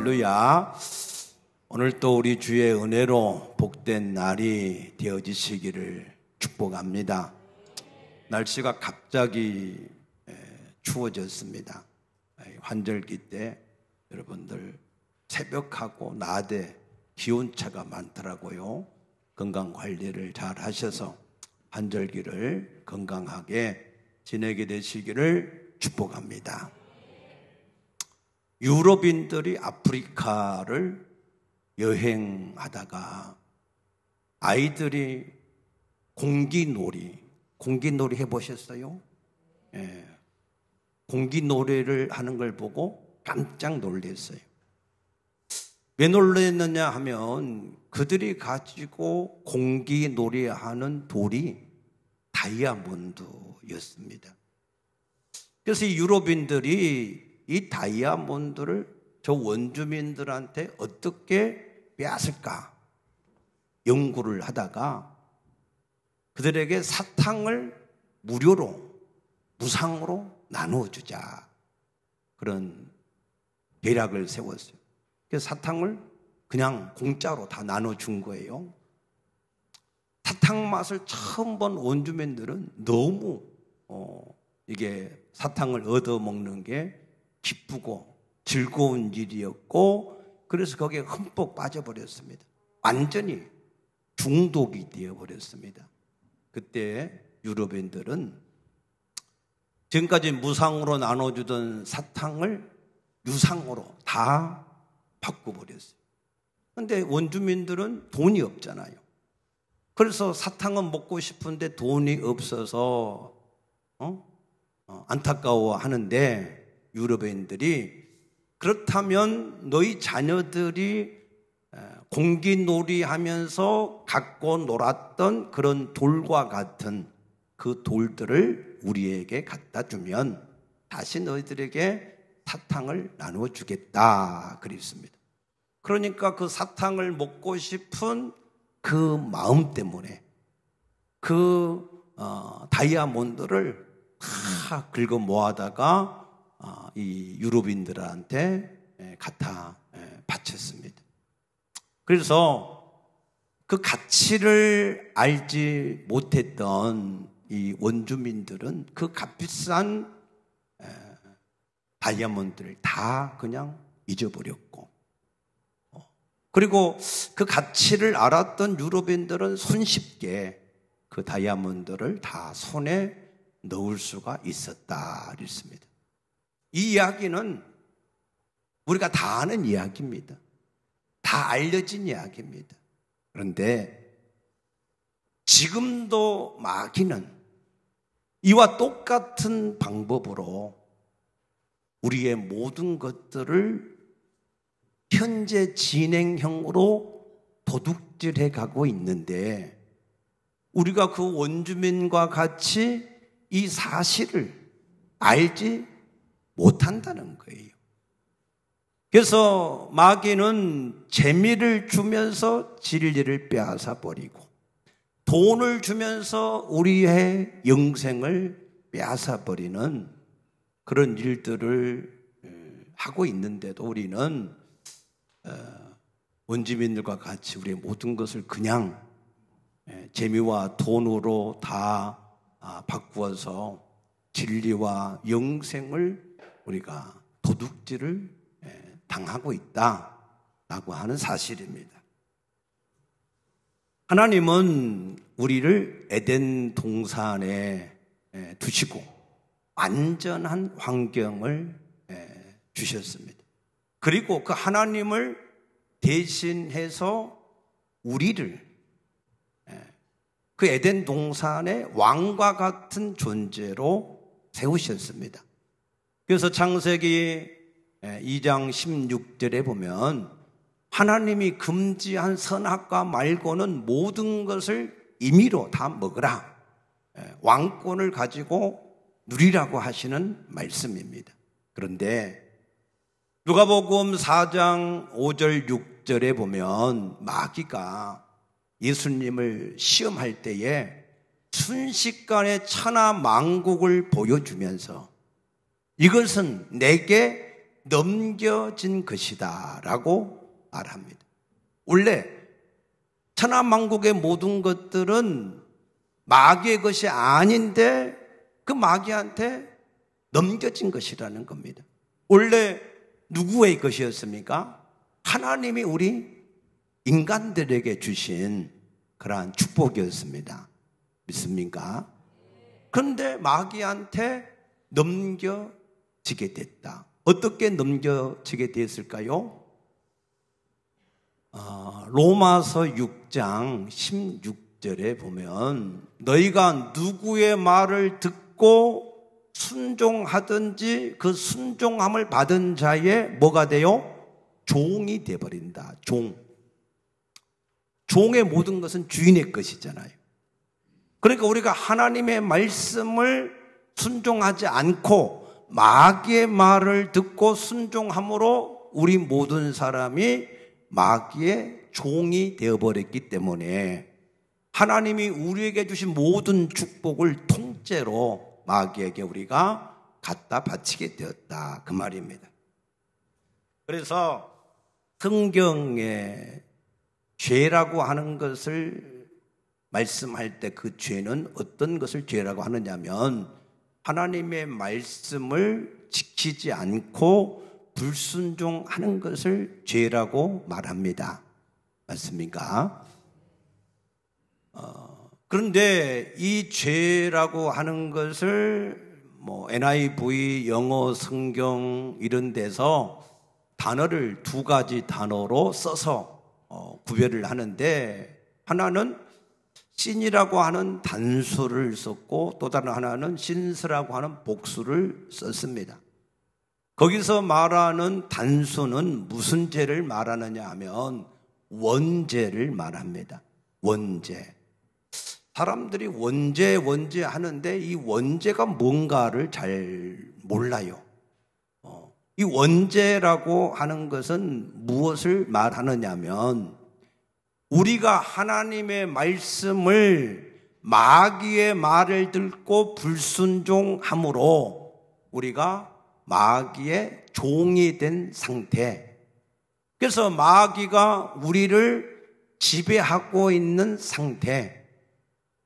할렐루야. 오늘 또 우리 주의 은혜로 복된 날이 되어지시기를 축복합니다. 날씨가 갑자기 추워졌습니다. 환절기 때 여러분들 새벽하고 낮에 기온차가 많더라고요. 건강 관리를 잘 하셔서 환절기를 건강하게 지내게 되시기를 축복합니다. 유럽인들이 아프리카를 여행하다가 아이들이 공기놀이 해보셨어요? 예. 공기놀이를 하는 걸 보고 깜짝 놀랐어요. 왜 놀랐느냐 하면 그들이 가지고 공기놀이 하는 돌이 다이아몬드였습니다. 그래서 이 유럽인들이 이 다이아몬드를 저 원주민들한테 어떻게 빼앗을까 연구를 하다가 그들에게 사탕을 무료로 무상으로 나누어주자 그런 계략을 세웠어요. 그래서 사탕을 그냥 공짜로 다 나눠준 거예요. 사탕 맛을 처음 본 원주민들은 너무 이게 사탕을 얻어먹는 게 기쁘고 즐거운 일이었고, 그래서 거기에 흠뻑 빠져버렸습니다. 완전히 중독이 되어버렸습니다. 그때 유럽인들은 지금까지 무상으로 나눠주던 사탕을 유상으로 다 바꿔버렸어요. 그런데 원주민들은 돈이 없잖아요. 그래서 사탕은 먹고 싶은데 돈이 없어서 안타까워하는데, 유럽인들이 그렇다면 너희 자녀들이 공기놀이 하면서 갖고 놀았던 그런 돌과 같은 그 돌들을 우리에게 갖다 주면 다시 너희들에게 사탕을 나누어 주겠다 그랬습니다. 그러니까 그 사탕을 먹고 싶은 그 마음 때문에 그 다이아몬드를 다 긁어 모아다가 이 유럽인들한테 갖다 바쳤습니다. 그래서 그 가치를 알지 못했던 이 원주민들은 그 값비싼 다이아몬드를 다 그냥 잊어버렸고, 그리고 그 가치를 알았던 유럽인들은 손쉽게 그 다이아몬드를 다 손에 넣을 수가 있었다 그랬습니다. 이 이야기는 우리가 다 아는 이야기입니다. 다 알려진 이야기입니다. 그런데 지금도 마귀는 이와 똑같은 방법으로 우리의 모든 것들을 현재 진행형으로 도둑질해 가고 있는데, 우리가 그 원주민과 같이 이 사실을 알지 못한다는 거예요. 그래서 마귀는 재미를 주면서 진리를 빼앗아 버리고, 돈을 주면서 우리의 영생을 빼앗아 버리는 그런 일들을 하고 있는데도 우리는 원주민들과 같이 우리의 모든 것을 그냥 재미와 돈으로 다 바꾸어서 진리와 영생을 우리가 도둑질을 당하고 있다라고 하는 사실입니다. 하나님은 우리를 에덴 동산에 두시고 안전한 환경을 주셨습니다. 그리고 그 하나님을 대신해서 우리를 그 에덴 동산의 왕과 같은 존재로 세우셨습니다. 그래서 창세기 2장 16절에 보면 하나님이 금지한 선악과 말고는 모든 것을 임의로 다 먹으라, 왕권을 가지고 누리라고 하시는 말씀입니다. 그런데 누가복음 4장 5절 6절에 보면 마귀가 예수님을 시험할 때에 순식간에 천하 만국을 보여주면서 이것은 내게 넘겨진 것이다 라고 말합니다. 원래 천하만국의 모든 것들은 마귀의 것이 아닌데 그 마귀한테 넘겨진 것이라는 겁니다. 원래 누구의 것이었습니까? 하나님이 우리 인간들에게 주신 그러한 축복이었습니다. 믿습니까? 그런데 마귀한테 넘겨지게 됐다. 어떻게 넘겨지게 됐을까요? 로마서 6장 16절에 보면 너희가 누구의 말을 듣고 순종하든지 그 순종함을 받은 자의 뭐가 돼요? 종이 되어버린다. 종의 모든 것은 주인의 것이잖아요. 그러니까 우리가 하나님의 말씀을 순종하지 않고 마귀의 말을 듣고 순종함으로 우리 모든 사람이 마귀의 종이 되어버렸기 때문에 하나님이 우리에게 주신 모든 축복을 통째로 마귀에게 우리가 갖다 바치게 되었다 그 말입니다. 그래서 성경에 죄라고 하는 것을 말씀할 때 그 죄는 어떤 것을 죄라고 하느냐면 하나님의 말씀을 지키지 않고 불순종하는 것을 죄라고 말합니다. 맞습니까? 그런데 이 죄라고 하는 것을 NIV, 영어 성경 이런 데서 단어를 두 가지 단어로 써서 구별을 하는데 하나는 신이라고 하는 단수를 썼고 또 다른 하나는 신스라고 하는 복수를 썼습니다. 거기서 말하는 단수는 무슨 죄를 말하느냐 하면 원죄를 말합니다. 원죄. 사람들이 원죄 하는데 이 원죄가 뭔가를 잘 몰라요. 이 원죄라고 하는 것은 무엇을 말하느냐면 우리가 하나님의 말씀을 마귀의 말을 듣고 불순종함으로 우리가 마귀의 종이 된 상태. 그래서 마귀가 우리를 지배하고 있는 상태.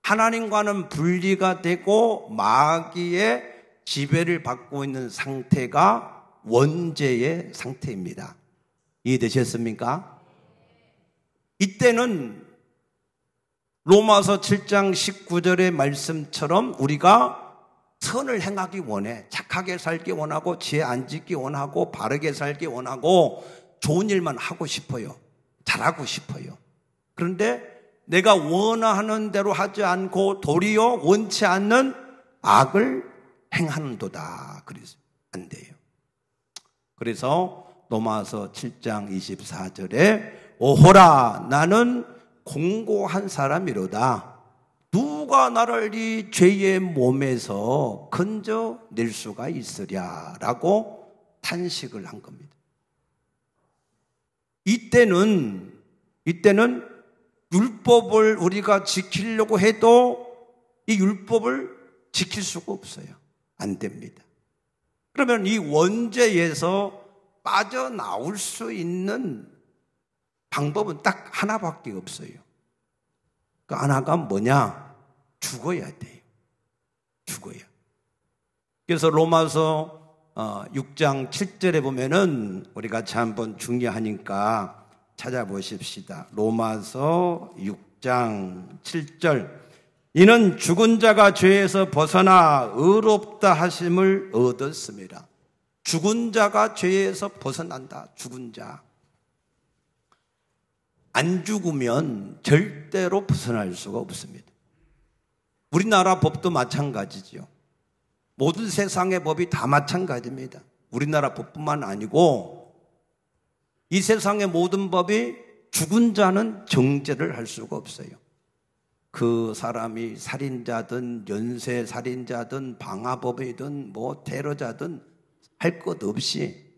하나님과는 분리가 되고 마귀의 지배를 받고 있는 상태가 원죄의 상태입니다. 이해되셨습니까? 이때는 로마서 7장 19절의 말씀처럼 우리가 선을 행하기 원해. 착하게 살기 원하고 죄 안 짓기 원하고 바르게 살기 원하고 좋은 일만 하고 싶어요. 잘하고 싶어요. 그런데 내가 원하는 대로 하지 않고 도리어 원치 않는 악을 행하는도다. 그래서 안 돼요. 그래서 로마서 7장 24절에 오호라 나는 공고한 사람이로다. 누가 나를 이 죄의 몸에서 건져낼 수가 있으랴라고 탄식을 한 겁니다. 이때는 율법을 우리가 지키려고 해도 이 율법을 지킬 수가 없어요. 안 됩니다. 그러면 이 원죄에서 빠져나올 수 있는 방법은 딱 하나밖에 없어요. 그 하나가 뭐냐? 죽어야 돼요. 죽어야. 그래서 로마서 6장 7절에 보면은 우리 같이 한번 중요하니까 찾아보십시다. 로마서 6장 7절. 이는 죽은 자가 죄에서 벗어나 의롭다 하심을 얻었습니다. 죽은 자가 죄에서 벗어난다. 죽은 자. 안 죽으면 절대로 벗어날 수가 없습니다. 우리나라 법도 마찬가지죠. 모든 세상의 법이 다 마찬가지입니다. 우리나라 법뿐만 아니고 이 세상의 모든 법이 죽은 자는 정죄를 할 수가 없어요. 그 사람이 살인자든 연쇄살인자든 방화범이든 테러자든 할 것 없이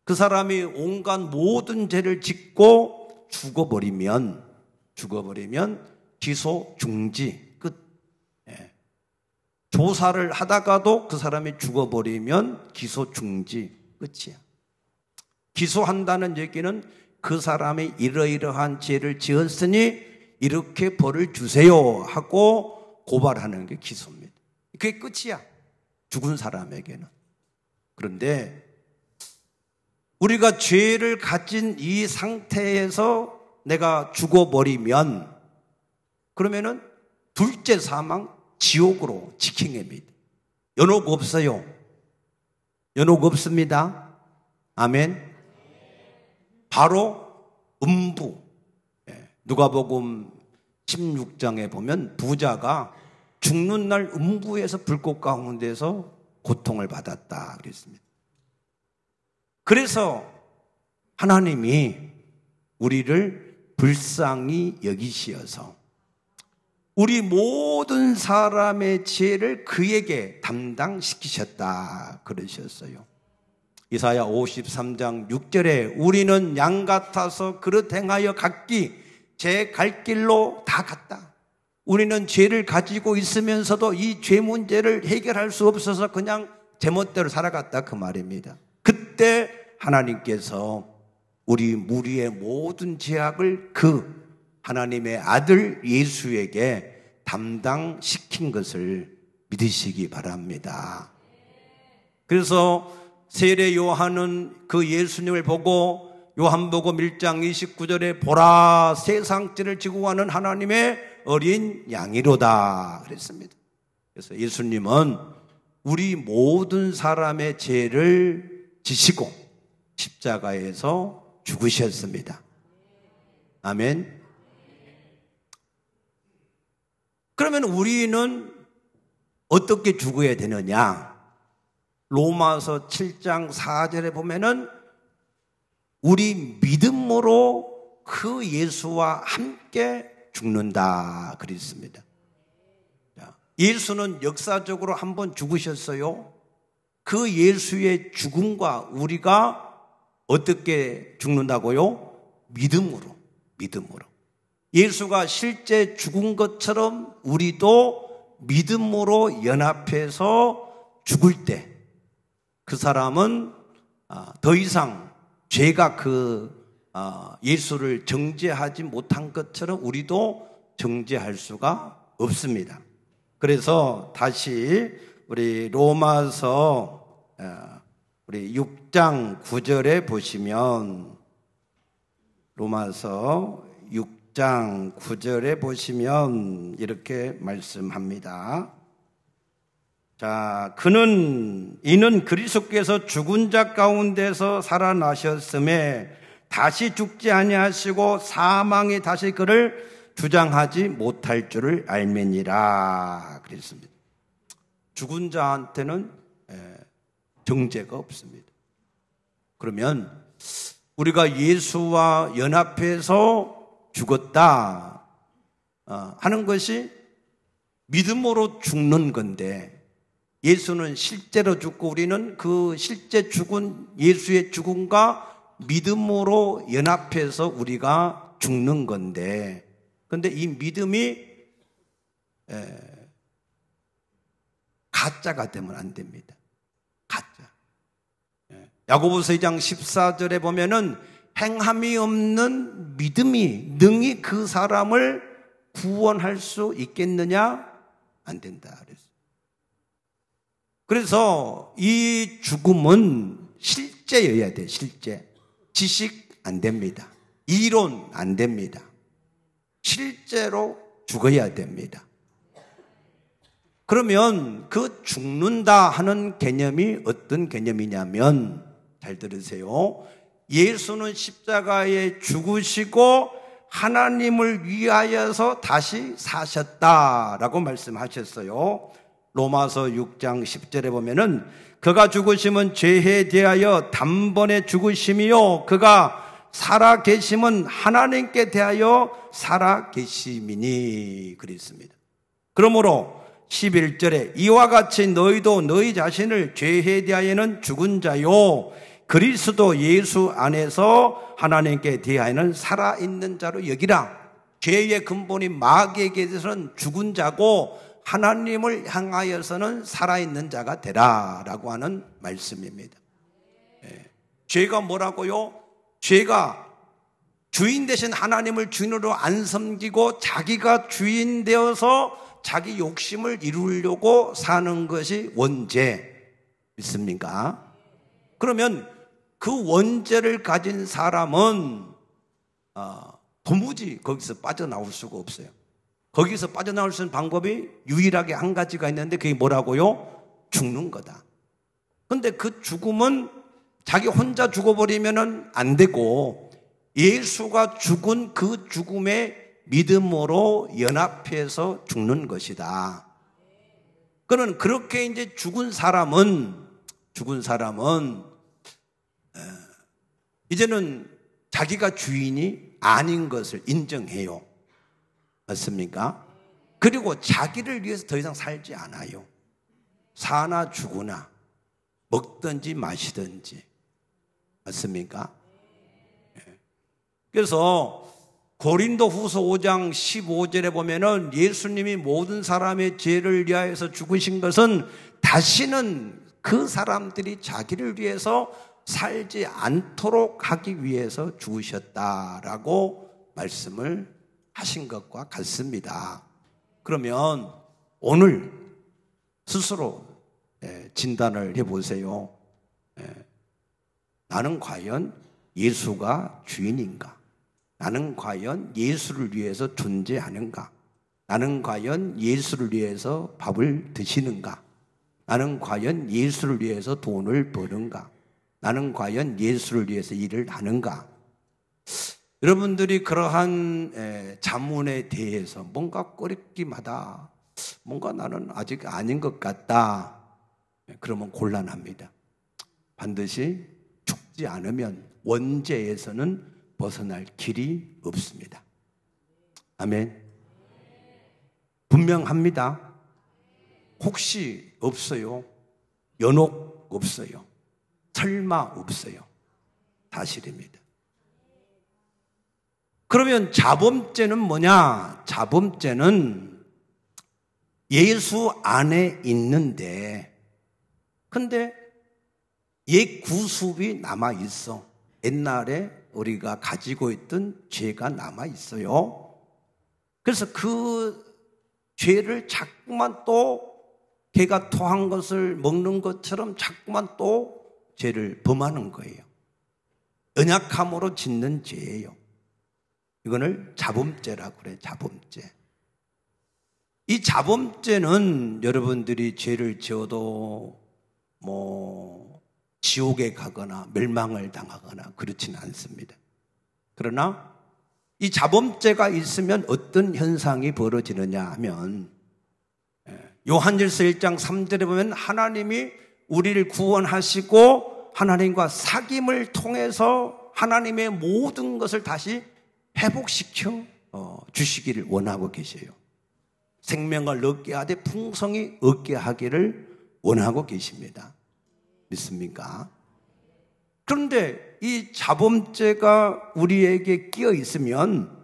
그 사람이 온갖 모든 죄를 짓고 죽어버리면 기소 중지 끝. 조사를 하다가도 그 사람이 죽어버리면 기소 중지 끝이야. 기소한다는 얘기는 그 사람이 이러이러한 죄를 지었으니 이렇게 벌을 주세요 하고 고발하는 게 기소입니다. 그게 끝이야, 죽은 사람에게는. 그런데 우리가 죄를 가진 이 상태에서 내가 죽어버리면 그러면은 둘째 사망, 지옥으로 직행합니다. 연옥 없어요. 연옥 없습니다. 아멘. 바로 음부. 누가복음 16장에 보면 부자가 죽는 날 음부에서 불꽃 가운데서 고통을 받았다 그랬습니다. 그래서 하나님이 우리를 불쌍히 여기시어서 우리 모든 사람의 죄를 그에게 담당시키셨다 그러셨어요. 이사야 53장 6절에 우리는 양 같아서 그릇 행하여 갔기 제 갈 길로 다 갔다. 우리는 죄를 가지고 있으면서도 이 죄 문제를 해결할 수 없어서 그냥 제멋대로 살아갔다 그 말입니다. 그때 하나님께서 우리 무리의 모든 죄악을 그 하나님의 아들 예수에게 담당시킨 것을 믿으시기 바랍니다. 그래서 세례 요한은 그 예수님을 보고 요한복음 1장 29절에 보라 세상 죄를 지고 가는 하나님의 어린 양이로다 그랬습니다. 그래서 예수님은 우리 모든 사람의 죄를 지시고 십자가에서 죽으셨습니다. 아멘. 그러면 우리는 어떻게 죽어야 되느냐? 로마서 7장 4절에 보면은 우리 믿음으로 그 예수와 함께 죽는다 그랬습니다. 예수는 역사적으로 한번 죽으셨어요. 그 예수의 죽음과 우리가 어떻게 죽는다고요? 믿음으로. 예수가 실제 죽은 것처럼 우리도 믿음으로 연합해서 죽을 때 그 사람은 더 이상 죄가 예수를 정죄하지 못한 것처럼 우리도 정죄할 수가 없습니다. 그래서 다시 우리 로마서 우리 6장 9절에 보시면 로마서 6장 9절에 보시면 이렇게 말씀합니다. 자, 이는 그리스도께서 죽은 자 가운데서 살아나셨음에 다시 죽지 아니하시고 사망이 다시 그를 주장하지 못할 줄을 알매니라 그랬습니다. 죽은 자한테는 정죄가 없습니다. 그러면 우리가 예수와 연합해서 죽었다 하는 것이 믿음으로 죽는 건데 예수는 실제로 죽고 우리는 그 실제 죽은 예수의 죽음과 믿음으로 연합해서 우리가 죽는 건데 그런데 이 믿음이 가짜가 되면 안 됩니다. 가짜. 야고보서 2장 14절에 보면은 행함이 없는 믿음이 능히 그 사람을 구원할 수 있겠느냐? 안 된다 그랬어요. 그래서 이 죽음은 실제여야 돼. 실제. 지식 안 됩니다. 이론 안 됩니다. 실제로 죽어야 됩니다. 그러면 그 죽는다 하는 개념이 어떤 개념이냐면 잘 들으세요. 예수는 십자가에 죽으시고 하나님을 위하여서 다시 사셨다라고 말씀하셨어요. 로마서 6장 10절에 보면은 그가 죽으심은 죄에 대하여 단번에 죽으심이요 그가 살아 계심은 하나님께 대하여 살아 계심이니 그랬습니다. 그러므로 11절에 이와 같이 너희도 너희 자신을 죄에 대하여는 죽은 자요 그리스도 예수 안에서 하나님께 대하여는 살아있는 자로 여기라. 죄의 근본인 마귀에게 대해서는 죽은 자고 하나님을 향하여서는 살아있는 자가 되라 라고 하는 말씀입니다. 죄가 뭐라고요? 죄가 주인 되신 하나님을 주인으로 안 섬기고 자기가 주인 되어서 자기 욕심을 이루려고 사는 것이 원죄. 믿습니까? 그러면 그 원죄를 가진 사람은 도무지 거기서 빠져나올 수가 없어요. 거기서 빠져나올 수 있는 방법이 유일하게 한 가지가 있는데 그게 뭐라고요? 죽는 거다. 근데 그 죽음은 자기 혼자 죽어버리면 안 되고 예수가 죽은 그 죽음의 믿음으로 연합해서 죽는 것이다. 그는 그렇게 이제 죽은 사람은 이제는 자기가 주인이 아닌 것을 인정해요. 맞습니까? 그리고 자기를 위해서 더 이상 살지 않아요. 사나 죽으나 먹든지 마시든지. 맞습니까? 그래서 고린도 후서 5장 15절에 보면은 예수님이 모든 사람의 죄를 위하여서 죽으신 것은 다시는 그 사람들이 자기를 위해서 살지 않도록 하기 위해서 죽으셨다라고 말씀을 하신 것과 같습니다. 그러면 오늘 스스로 진단을 해보세요. 나는 과연 예수가 주인인가? 나는 과연 예수를 위해서 존재하는가? 나는 과연 예수를 위해서 밥을 드시는가? 나는 과연 예수를 위해서 돈을 버는가? 나는 과연 예수를 위해서 일을 하는가? 여러분들이 그러한 자문에 대해서 뭔가 꺼리낌하다, 뭔가 나는 아직 아닌 것 같다, 그러면 곤란합니다. 반드시 죽지 않으면 원죄에서는 벗어날 길이 없습니다. 아멘. 분명합니다. 혹시 없어요? 연옥 없어요. 설마 없어요. 사실입니다. 그러면 자범죄는 뭐냐? 자범죄는 예수 안에 있는데 근데 옛 구습이 남아있어. 옛날에 우리가 가지고 있던 죄가 남아있어요. 그래서 그 죄를 자꾸만 또 개가 토한 것을 먹는 것처럼 자꾸만 또 죄를 범하는 거예요. 연약함으로 짓는 죄예요. 이거를 자범죄라고 그래요. 자범죄. 이 자범죄는 여러분들이 죄를 지어도 지옥에 가거나 멸망을 당하거나 그렇지는 않습니다. 그러나 이 자범죄가 있으면 어떤 현상이 벌어지느냐 하면 요한일서 1장 3절에 보면 하나님이 우리를 구원하시고 하나님과 사귐을 통해서 하나님의 모든 것을 다시 회복시켜 주시기를 원하고 계세요. 생명을 얻게 하되 풍성히 얻게 하기를 원하고 계십니다. 믿습니까? 그런데 이 자범죄가 우리에게 끼어 있으면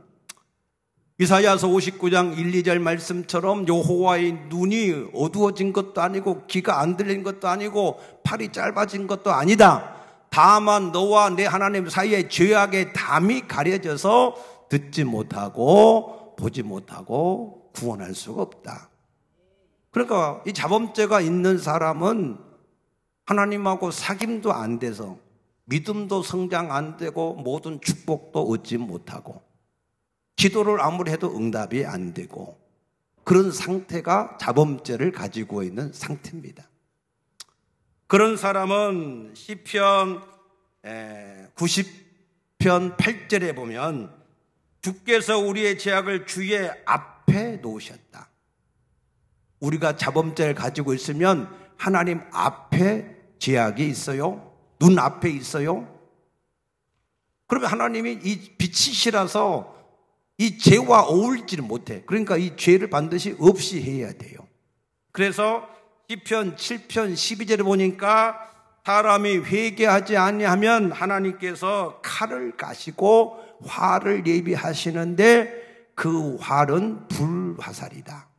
이사야서 59장 1, 2절 말씀처럼 여호와의 눈이 어두워진 것도 아니고 귀가 안 들린 것도 아니고 팔이 짧아진 것도 아니다. 다만 너와 내 하나님 사이에 죄악의 담이 가려져서 듣지 못하고 보지 못하고 구원할 수가 없다. 그러니까 이 자범죄가 있는 사람은 하나님하고 사귐도 안 돼서 믿음도 성장 안 되고 모든 축복도 얻지 못하고 기도를 아무리 해도 응답이 안 되고 그런 상태가 자범죄를 가지고 있는 상태입니다. 그런 사람은 시편 90편 8절에 보면 주께서 우리의 죄악을 주의 앞에 놓으셨다. 우리가 자범죄를 가지고 있으면 하나님 앞에 죄악이 있어요? 눈 앞에 있어요? 그러면 하나님이 이 빛이시라서 이 죄와 어울리지를 못해. 그러니까 이 죄를 반드시 없이 해야 돼요. 그래서 시편 7편 12절에 보니까 사람이 회개하지 아니하면 하나님께서 칼을 가시고 활을 예비하시는데 그 활은 불화살이다.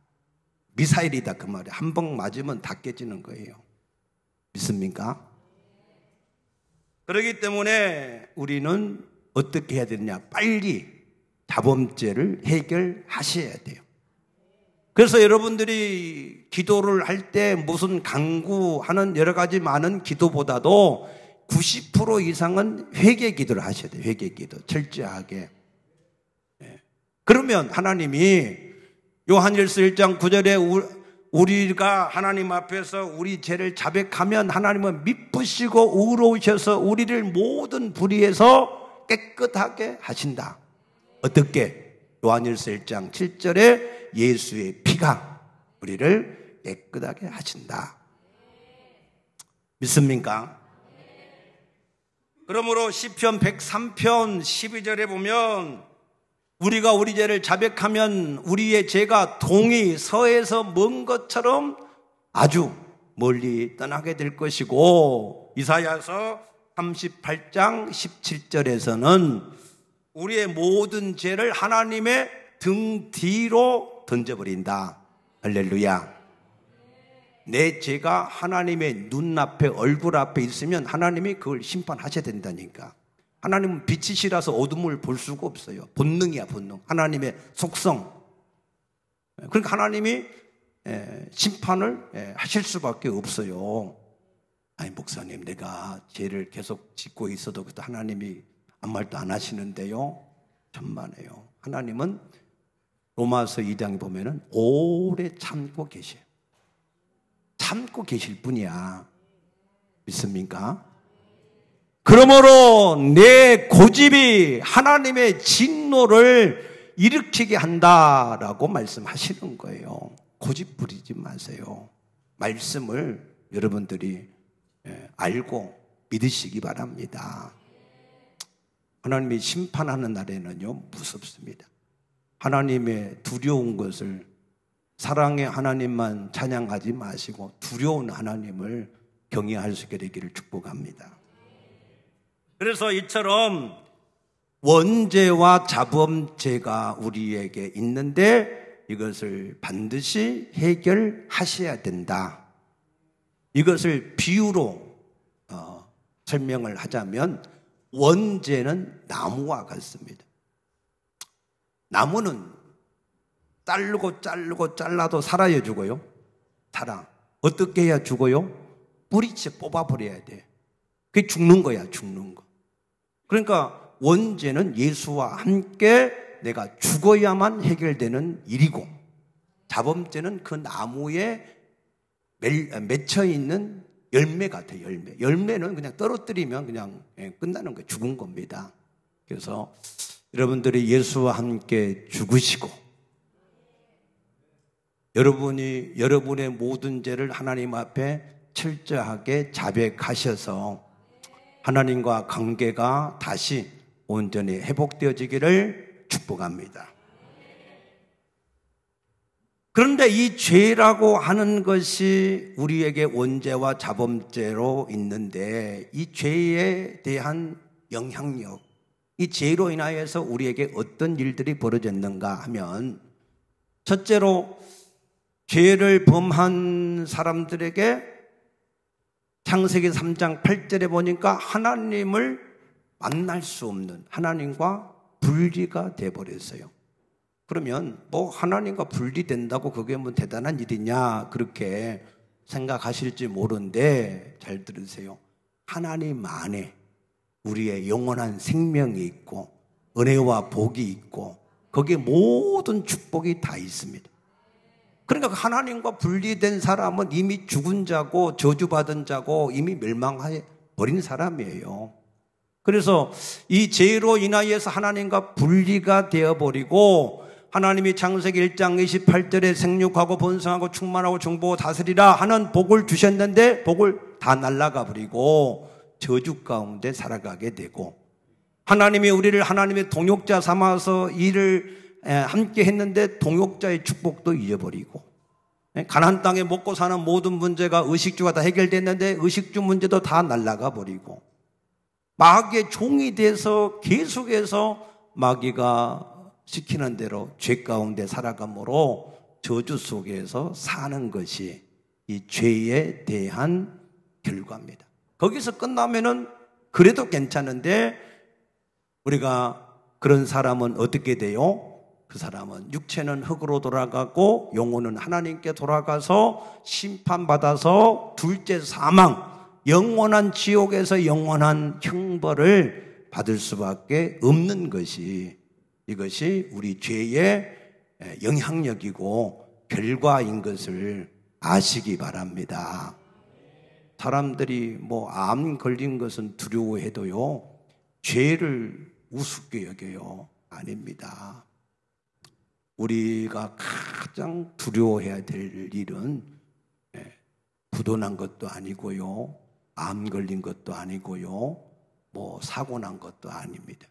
미사일이다 그 말이에요. 한 방 맞으면 다 깨지는 거예요. 믿습니까? 그렇기 때문에 우리는 어떻게 해야 되느냐? 빨리 자범죄를 해결하셔야 돼요. 그래서 여러분들이 기도를 할 때 무슨 강구하는 여러 가지 많은 기도보다도 90% 이상은 회개 기도를 하셔야 돼요. 회개 기도 철저하게. 그러면 하나님이 요한일서 1장 9절에 우리가 하나님 앞에서 우리 죄를 자백하면 하나님은 미쁘시고 의로우셔서 우리를 모든 불의에서 깨끗하게 하신다. 어떻게? 요한일서 1장 7절에 예수의 피가 우리를 깨끗하게 하신다. 믿습니까? 그러므로 시편 103편 12절에 보면 우리가 우리 죄를 자백하면 우리의 죄가 동이 서에서 먼 것처럼 아주 멀리 떠나게 될 것이고, 이사야서 38장 17절에서는 우리의 모든 죄를 하나님의 등 뒤로 던져버린다. 할렐루야. 내 죄가 하나님의 눈앞에 얼굴 앞에 있으면 하나님이 그걸 심판하셔야 된다니까. 하나님은 빛이시라서 어둠을 볼 수가 없어요. 본능이야, 본능. 하나님의 속성. 그러니까 하나님이 심판을 하실 수밖에 없어요. 아니, 목사님, 내가 죄를 계속 짓고 있어도 하나님이 아무 말도 안 하시는데요. 천만에요. 하나님은 로마서 2장에 보면은 오래 참고 계셔요. 참고 계실 분이야. 믿습니까? 그러므로 내 고집이 하나님의 진노를 일으키게 한다라고 말씀하시는 거예요. 고집 부리지 마세요. 말씀을 여러분들이 알고 믿으시기 바랍니다. 하나님이 심판하는 날에는요, 무섭습니다. 하나님의 두려운 것을, 사랑의 하나님만 찬양하지 마시고 두려운 하나님을 경외할 수 있게 되기를 축복합니다. 그래서 이처럼 원죄와 자범죄가 우리에게 있는데 이것을 반드시 해결하셔야 된다. 이것을 비유로 설명을 하자면 원죄는 나무와 같습니다. 나무는 자르고 잘라도 살아야 죽어요. 살아. 어떻게 해야 죽어요? 뿌리째 뽑아버려야 돼. 그게 죽는 거야, 죽는 거. 그러니까 원죄는 예수와 함께 내가 죽어야만 해결되는 일이고, 자범죄는 그 나무에 맺혀 있는 열매 같아요, 열매. 열매는 그냥 떨어뜨리면 그냥 끝나는 거예요. 죽은 겁니다. 그래서 여러분들이 예수와 함께 죽으시고, 여러분이 여러분의 모든 죄를 하나님 앞에 철저하게 자백하셔서 하나님과 관계가 다시 온전히 회복되어지기를 축복합니다. 그런데 이 죄라고 하는 것이 우리에게 원죄와 자범죄로 있는데, 이 죄에 대한 영향력, 이 죄로 인하여서 우리에게 어떤 일들이 벌어졌는가 하면, 첫째로 죄를 범한 사람들에게 창세기 3장 8절에 보니까 하나님을 만날 수 없는, 하나님과 분리가 돼버렸어요. 그러면 뭐 하나님과 분리된다고 그게 뭐 대단한 일이냐 그렇게 생각하실지 모르는데, 잘 들으세요. 하나님 안에 우리의 영원한 생명이 있고 은혜와 복이 있고 거기에 모든 축복이 다 있습니다. 그러니까 하나님과 분리된 사람은 이미 죽은 자고 저주받은 자고 이미 멸망해 버린 사람이에요. 그래서 이 죄로 인하여서 하나님과 분리가 되어버리고, 하나님이 창세기 1장 28절에 생육하고 번성하고 충만하고 정복하고 다스리라 하는 복을 주셨는데 복을 다 날아가 버리고 저주 가운데 살아가게 되고, 하나님이 우리를 하나님의 동역자 삼아서 일을 함께 했는데 동역자의 축복도 잊어버리고, 가나안 땅에 먹고 사는 모든 문제가 의식주가 다 해결됐는데 의식주 문제도 다 날아가 버리고, 마귀의 종이 돼서 계속해서 마귀가 시키는 대로 죄 가운데 살아감으로 저주 속에서 사는 것이 이 죄에 대한 결과입니다. 거기서 끝나면은 그래도 괜찮은데 우리가 그런 사람은 어떻게 돼요? 그 사람은 육체는 흙으로 돌아가고 영혼은 하나님께 돌아가서 심판받아서 둘째 사망, 영원한 지옥에서 영원한 형벌을 받을 수밖에 없는 것이, 이것이 우리 죄의 영향력이고 결과인 것을 아시기 바랍니다. 사람들이 암 걸린 것은 두려워해도요, 죄를 우습게 여겨요. 아닙니다. 우리가 가장 두려워해야 될 일은 부도난 것도 아니고요, 암 걸린 것도 아니고요, 사고 난 것도 아닙니다.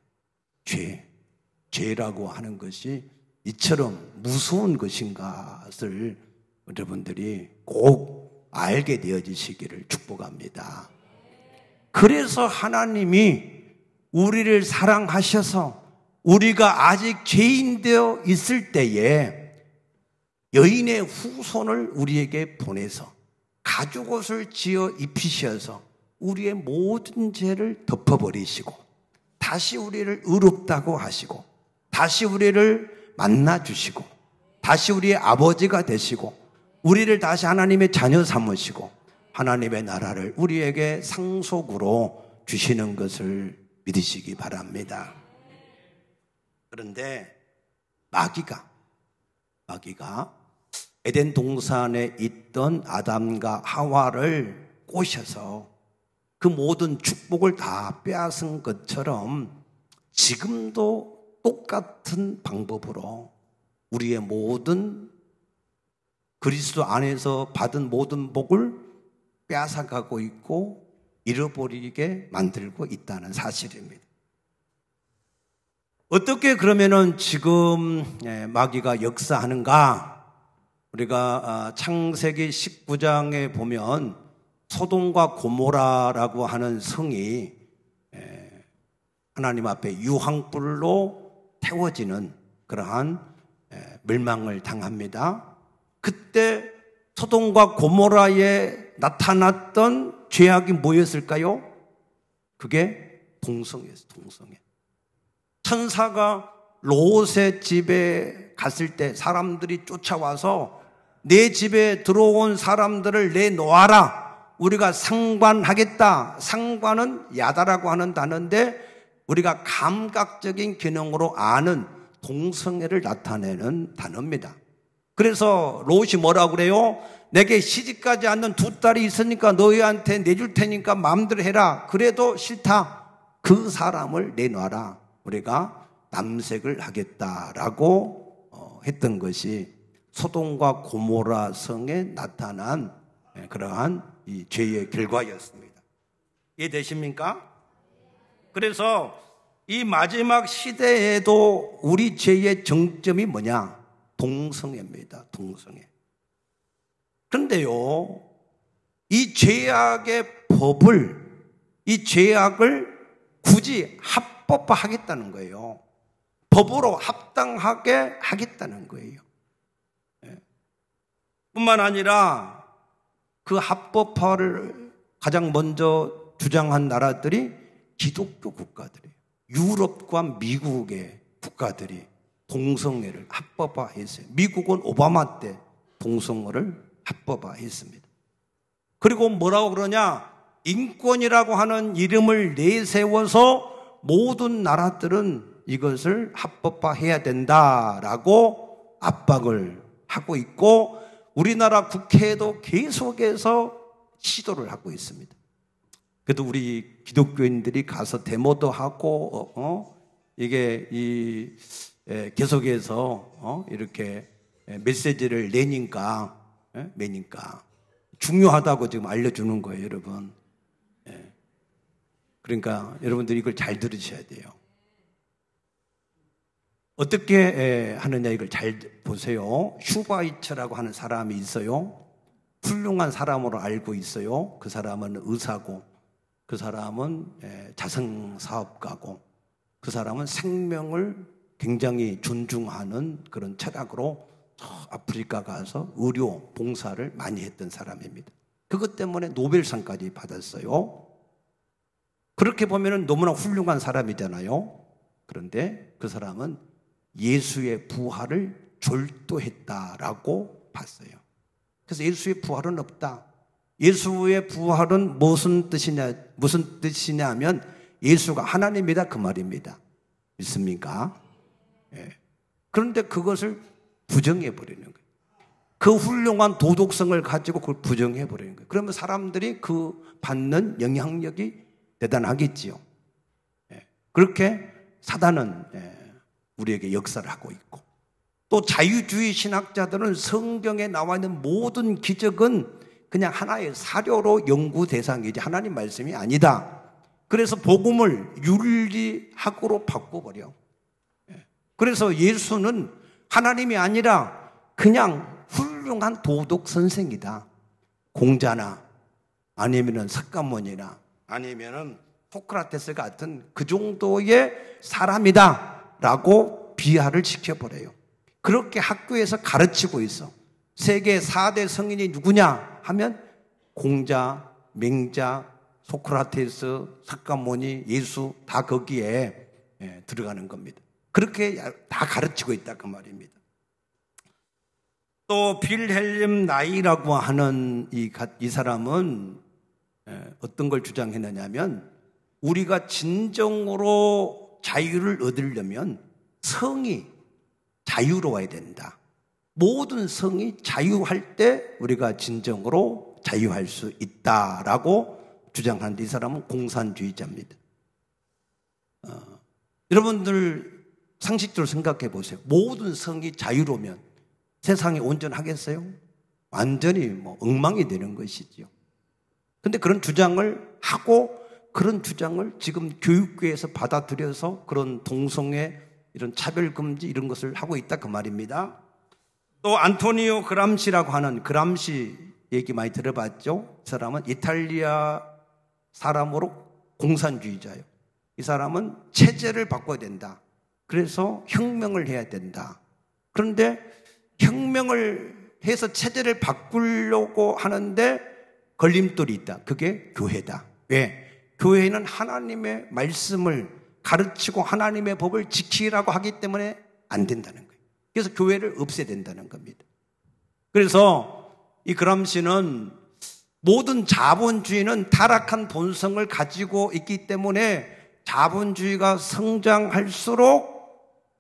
죄라고 하는 것이 이처럼 무서운 것인가를 여러분들이 꼭 알게 되어지시기를 축복합니다. 그래서 하나님이 우리를 사랑하셔서 우리가 아직 죄인 되어 있을 때에 여인의 후손을 우리에게 보내서 가죽옷을 지어 입히셔서 우리의 모든 죄를 덮어버리시고 다시 우리를 의롭다고 하시고 다시 우리를 만나주시고 다시 우리의 아버지가 되시고 우리를 다시 하나님의 자녀 삼으시고 하나님의 나라를 우리에게 상속으로 주시는 것을 믿으시기 바랍니다. 그런데 마귀가 에덴 동산에 있던 아담과 하와를 꼬셔서 그 모든 축복을 다 빼앗은 것처럼 지금도 똑같은 방법으로 우리의 모든 그리스도 안에서 받은 모든 복을 빼앗아가고 있고 잃어버리게 만들고 있다는 사실입니다. 어떻게 그러면은 지금 마귀가 역사하는가? 우리가 창세기 19장에 보면 소돔과 고모라라고 하는 성이 하나님 앞에 유황불로 태워지는 그러한 멸망을 당합니다. 그때 소돔과 고모라에 나타났던 죄악이 뭐였을까요? 그게 동성이었어요. 동성애. 천사가 롯의 집에 갔을 때 사람들이 쫓아와서 내 집에 들어온 사람들을 내놓아라. 우리가 상관하겠다. 상관은 야다라고 하는 단어인데 우리가 감각적인 기능으로 아는 동성애를 나타내는 단어입니다. 그래서 롯이 뭐라고 그래요? 내게 시집가지 않는 두 딸이 있으니까 너희한테 내줄 테니까 마음대로 해라. 그래도 싫다. 그 사람을 내놔라. 우리가 남색을 하겠다라고 했던 것이 소돔과 고모라 성에 나타난 그러한 이 죄의 결과였습니다. 이해되십니까? 그래서 이 마지막 시대에도 우리 죄의 정점이 뭐냐? 동성애입니다. 동성애. 그런데요, 이 죄악의 법을, 이 죄악을 굳이 합법화하겠다는 거예요. 법으로 합당하게 하겠다는 거예요. 뿐만 아니라 그 합법화를 가장 먼저 주장한 나라들이 기독교 국가들이에요. 유럽과 미국의 국가들이 동성애를 합법화했어요. 미국은 오바마 때 동성애를 합법화했습니다. 그리고 뭐라고 그러냐? 인권이라고 하는 이름을 내세워서 모든 나라들은 이것을 합법화해야 된다라고 압박을 하고 있고 우리나라 국회에도 계속해서 시도를 하고 있습니다. 그래도 우리 기독교인들이 가서 데모도 하고 이게 계속해서 이렇게 메시지를 내니까 중요하다고 지금 알려주는 거예요, 여러분. 그러니까 여러분들이 이걸 잘 들으셔야 돼요. 어떻게 하느냐 이걸 잘 보세요. 슈바이처라고 하는 사람이 있어요. 훌륭한 사람으로 알고 있어요. 그 사람은 의사고 그 사람은 자선사업가고 그 사람은 생명을 굉장히 존중하는 그런 철학으로 아프리카 가서 의료 봉사를 많이 했던 사람입니다. 그것 때문에 노벨상까지 받았어요. 그렇게 보면은 너무나 훌륭한 사람이잖아요. 그런데 그 사람은 예수의 부활을 졸도했다라고 봤어요. 그래서 예수의 부활은 없다. 예수의 부활은 무슨 뜻이냐 하면 예수가 하나님이다 그 말입니다. 믿습니까? 예. 그런데 그것을 부정해 버리는 거예요. 그 훌륭한 도덕성을 가지고 그걸 부정해 버리는 거예요. 그러면 사람들이 그 받는 영향력이 대단하겠지요. 예. 그렇게 사단은 우리에게 역사를 하고 있고, 또 자유주의 신학자들은 성경에 나와 있는 모든 기적은 그냥 하나의 사료로 연구 대상이지 하나님 말씀이 아니다. 그래서 복음을 윤리학으로 바꿔버려. 그래서 예수는 하나님이 아니라 그냥 훌륭한 도덕 선생이다. 공자나 아니면은 석가모니나 아니면은 소크라테스 같은 그 정도의 사람이다 라고 비하를 시켜버려요. 그렇게 학교에서 가르치고 있어. 세계 4대 성인이 누구냐 하면 공자, 맹자, 소크라테스, 석가모니, 예수 다 거기에 들어가는 겁니다. 그렇게 다 가르치고 있다 그 말입니다. 또 빌헬름 나이라고 하는 이 사람은 어떤 걸 주장했느냐면 우리가 진정으로 자유를 얻으려면 성이 자유로워야 된다. 모든 성이 자유할 때 우리가 진정으로 자유할 수 있다라고 주장하는데 이 사람은 공산주의자입니다. 여러분들 상식적으로 생각해 보세요. 모든 성이 자유로우면 세상이 온전하겠어요? 완전히 엉망이 되는 것이지요. 그런데 그런 주장을 하고 그런 주장을 지금 교육계에서 받아들여서 그런 동성애, 이런 차별금지 이런 것을 하고 있다 그 말입니다. 또 안토니오 그람시라고 하는 그람시 얘기 많이 들어봤죠? 이 사람은 이탈리아 사람으로 공산주의자예요. 이 사람은 체제를 바꿔야 된다. 그래서 혁명을 해야 된다. 그런데 혁명을 해서 체제를 바꾸려고 하는데 걸림돌이 있다. 그게 교회다. 왜? 교회는 하나님의 말씀을 가르치고 하나님의 법을 지키라고 하기 때문에 안 된다는 거예요. 그래서 교회를 없애야 된다는 겁니다. 그래서 이 그람시는 모든 자본주의는 타락한 본성을 가지고 있기 때문에 자본주의가 성장할수록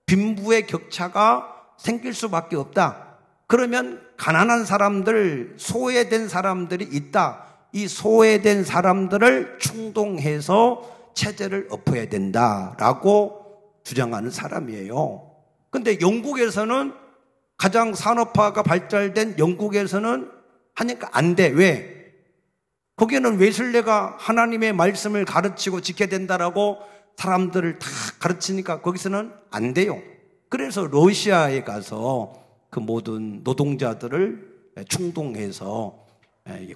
빈부의 격차가 생길 수밖에 없다. 그러면 가난한 사람들, 소외된 사람들이 있다. 이 소외된 사람들을 충동해서 체제를 엎어야 된다라고 주장하는 사람이에요. 근데 영국에서는 가장 산업화가 발달된 영국에서는 하니까 안 돼. 왜? 거기는 웨슬레가 하나님의 말씀을 가르치고 지켜야 된다라고 사람들을 다 가르치니까 거기서는 안 돼요. 그래서 러시아에 가서 그 모든 노동자들을 충동해서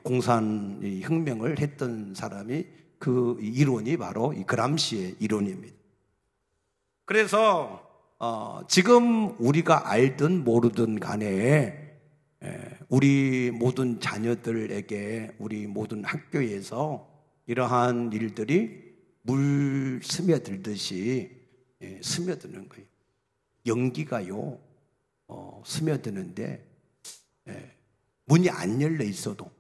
공산 혁명을 했던 사람이 그 이론이 바로 이 그람시의 이론입니다. 그래서 지금 우리가 알든 모르든 간에 우리 모든 자녀들에게 우리 모든 학교에서 이러한 일들이 물 스며들듯이 스며드는 거예요. 연기가요 스며드는데 문이 안 열려 있어도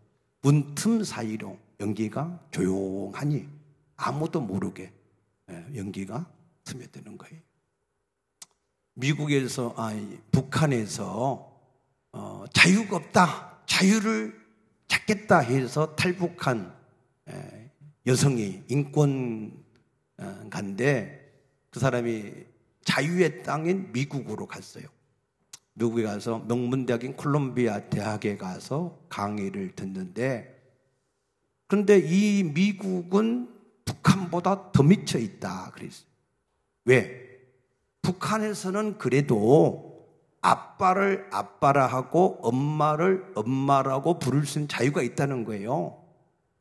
문틈 사이로 연기가 조용하니 아무도 모르게 연기가 스며드는 거예요. 미국에서 북한에서 자유가 없다, 자유를 찾겠다 해서 탈북한 여성이 인권가인데 그 사람이 자유의 땅인 미국으로 갔어요. 미국에 가서 명문대학인 콜롬비아 대학에 가서 강의를 듣는데, 그런데 이 미국은 북한보다 더 미쳐 있다 그랬어요. 왜? 북한에서는 그래도 아빠를 아빠라 하고 엄마를 엄마라고 부를 수 있는 자유가 있다는 거예요.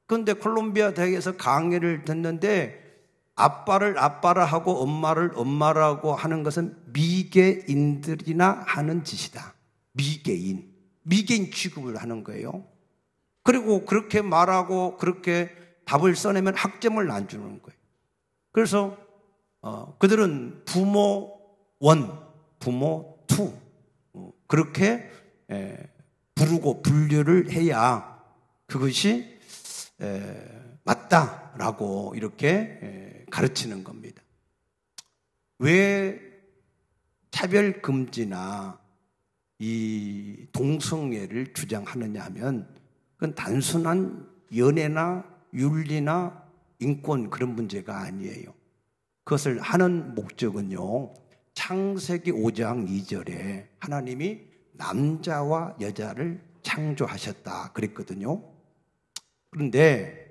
그런데 콜롬비아 대학에서 강의를 듣는데 아빠를 아빠라 하고 엄마를 엄마라고 하는 것은 미개인들이나 하는 짓이다. 미개인 취급을 하는 거예요. 그리고 그렇게 말하고 그렇게 답을 써내면 학점을 안 주는 거예요. 그래서 그들은 부모 1, 부모 2 그렇게 부르고 분류를 해야 그것이 맞다라고 이렇게 가르치는 겁니다. 왜 차별금지나 이 동성애를 주장하느냐 하면 그건 단순한 연애나 윤리나 인권 그런 문제가 아니에요. 그것을 하는 목적은요, 창세기 5장 2절에 하나님이 남자와 여자를 창조하셨다 그랬거든요. 그런데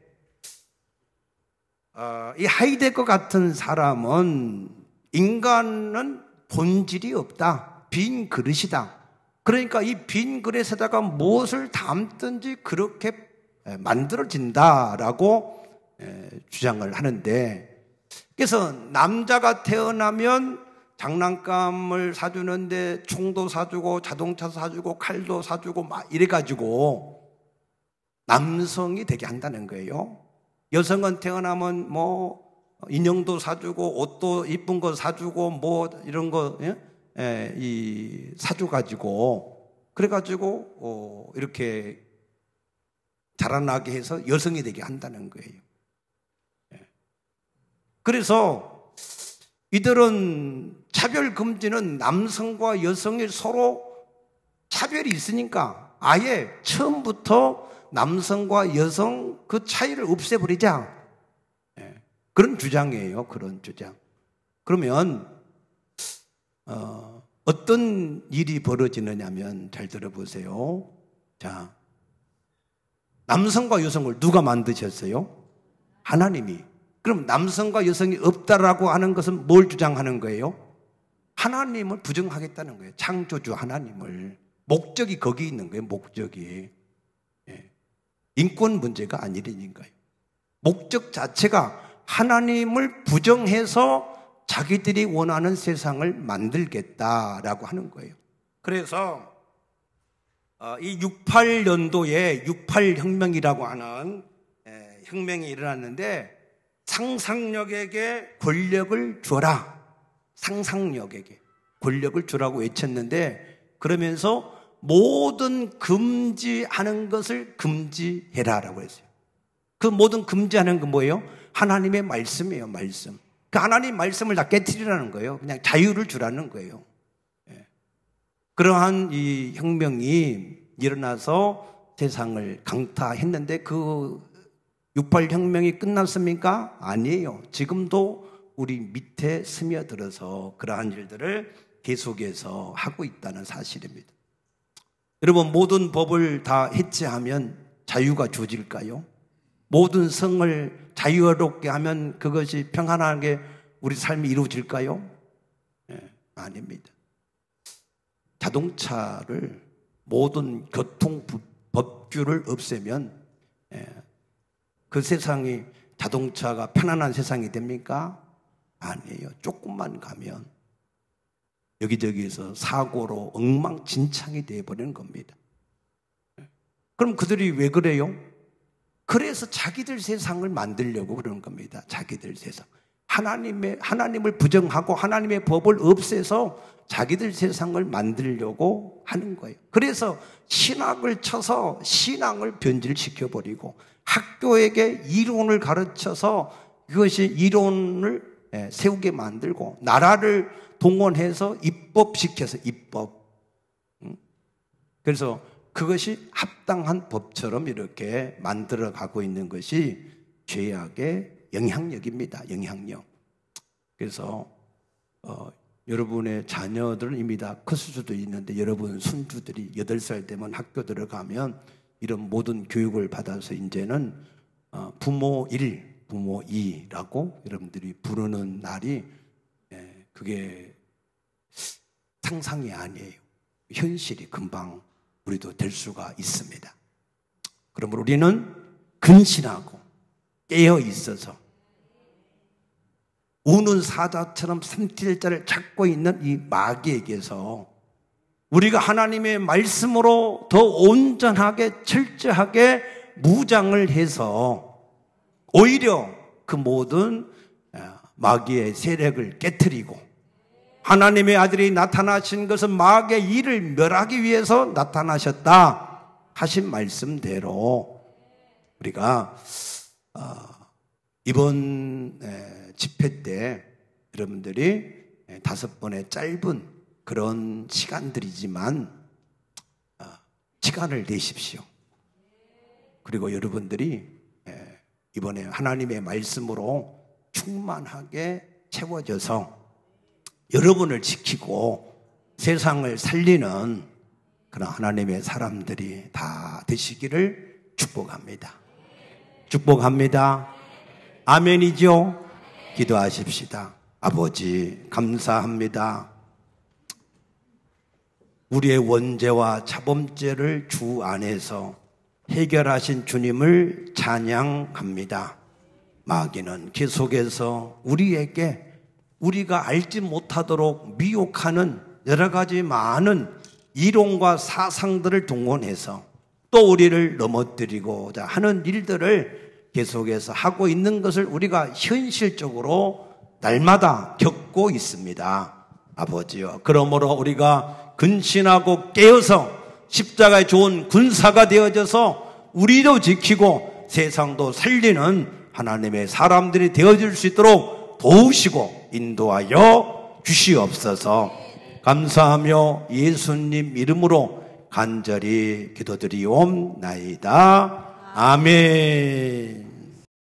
이 하이데거 같은 사람은 인간은 본질이 없다, 빈 그릇이다. 그러니까 이 빈 그릇에다가 무엇을 담든지 그렇게 만들어진다라고 주장을 하는데, 그래서 남자가 태어나면 장난감을 사주는데 총도 사주고 자동차 사주고 칼도 사주고 막 이래가지고 남성이 되게 한다는 거예요. 여성은 태어나면 뭐 인형도 사주고 옷도 이쁜 거 사주고 뭐 이런 거 이 사줘가지고 그래가지고 이렇게 자라나게 해서 여성이 되게 한다는 거예요. 그래서 이들은 차별 금지는 남성과 여성이 서로 차별이 있으니까 아예 처음부터 남성과 여성 그 차이를 없애버리자. 그런 주장이에요. 그런 주장. 그러면 어떤 일이 벌어지느냐면 잘 들어보세요. 자, 남성과 여성을 누가 만드셨어요? 하나님이. 그럼 남성과 여성이 없다라고 하는 것은 뭘 주장하는 거예요? 하나님을 부정하겠다는 거예요. 창조주 하나님을. 목적이 거기 있는 거예요. 목적이. 인권 문제가 아니라니까요. 목적 자체가 하나님을 부정해서 자기들이 원하는 세상을 만들겠다라고 하는 거예요. 그래서 이 68년도에 68혁명이라고 하는 혁명이 일어났는데, 상상력에게 권력을 주어라. 상상력에게 권력을 주라고 외쳤는데, 그러면서 모든 금지하는 것을 금지해라라고 했어요. 그 모든 금지하는 건 뭐예요? 하나님의 말씀이에요. 말씀. 그 하나님 말씀을 다 깨트리라는 거예요. 그냥 자유를 주라는 거예요. 그러한 이 혁명이 일어나서 세상을 강타했는데, 그 68혁명이 끝났습니까? 아니에요. 지금도 우리 밑에 스며들어서 그러한 일들을 계속해서 하고 있다는 사실입니다. 여러분, 모든 법을 다 해체하면 자유가 주어질까요? 모든 성을 자유롭게 하면 그것이 평안하게 우리 삶이 이루어질까요? 아닙니다. 자동차를, 모든 교통 법규를 없애면 그 세상이, 자동차가 편안한 세상이 됩니까? 아니에요. 조금만 가면 여기저기에서 사고로 엉망진창이 되어버리는 겁니다. 그럼 그들이 왜 그래요? 그래서 자기들 세상을 만들려고 그러는 겁니다. 자기들 세상. 하나님을 부정하고 하나님의 법을 없애서 자기들 세상을 만들려고 하는 거예요. 그래서 신학을 쳐서 신앙을 변질시켜버리고, 학교에게 이론을 가르쳐서 그것이 이론을 세우게 만들고, 나라를 동원해서 입법시켜서 입법. 그래서 그것이 합당한 법처럼 이렇게 만들어가고 있는 것이 죄악의 영향력입니다. 영향력. 그래서 여러분의 자녀들은 이미 다 컸을 수도 있는데, 여러분 손주들이 8살 되면 학교 들어가면 이런 모든 교육을 받아서 이제는 부모 1, 부모 2라고 여러분들이 부르는 날이, 그게 상상이 아니에요. 현실이 금방 우리도 될 수가 있습니다. 그러므로 우리는 근신하고 깨어 있어서 우는 사자처럼 삼킬자를 찾고 있는 이 마귀에게서 우리가 하나님의 말씀으로 더 온전하게 철저하게 무장을 해서 오히려 그 모든 마귀의 세력을 깨트리고 하나님의 아들이 나타나신 것은 마귀의 일을 멸하기 위해서 나타나셨다 하신 말씀대로 우리가 이번 집회 때 여러분들이 5번의 짧은 그런 시간들이지만 시간을 내십시오. 그리고 여러분들이 이번에 하나님의 말씀으로 충만하게 채워져서 여러분을 지키고 세상을 살리는 그런 하나님의 사람들이 다 되시기를 축복합니다. 축복합니다. 아멘이죠? 기도하십시다. 아버지 감사합니다. 우리의 원죄와 자범죄를 주 안에서 해결하신 주님을 찬양합니다. 마귀는 계속해서 우리에게 우리가 알지 못하도록 미혹하는 여러 가지 많은 이론과 사상들을 동원해서 또 우리를 넘어뜨리고자 하는 일들을 계속해서 하고 있는 것을 우리가 현실적으로 날마다 겪고 있습니다. 아버지요, 그러므로 우리가 근신하고 깨어서 십자가에 좋은 군사가 되어져서 우리도 지키고 세상도 살리는 하나님의 사람들이 되어질 수 있도록 도우시고 인도하여 주시옵소서. 감사하며 예수님 이름으로 간절히 기도드리옵나이다. 아멘.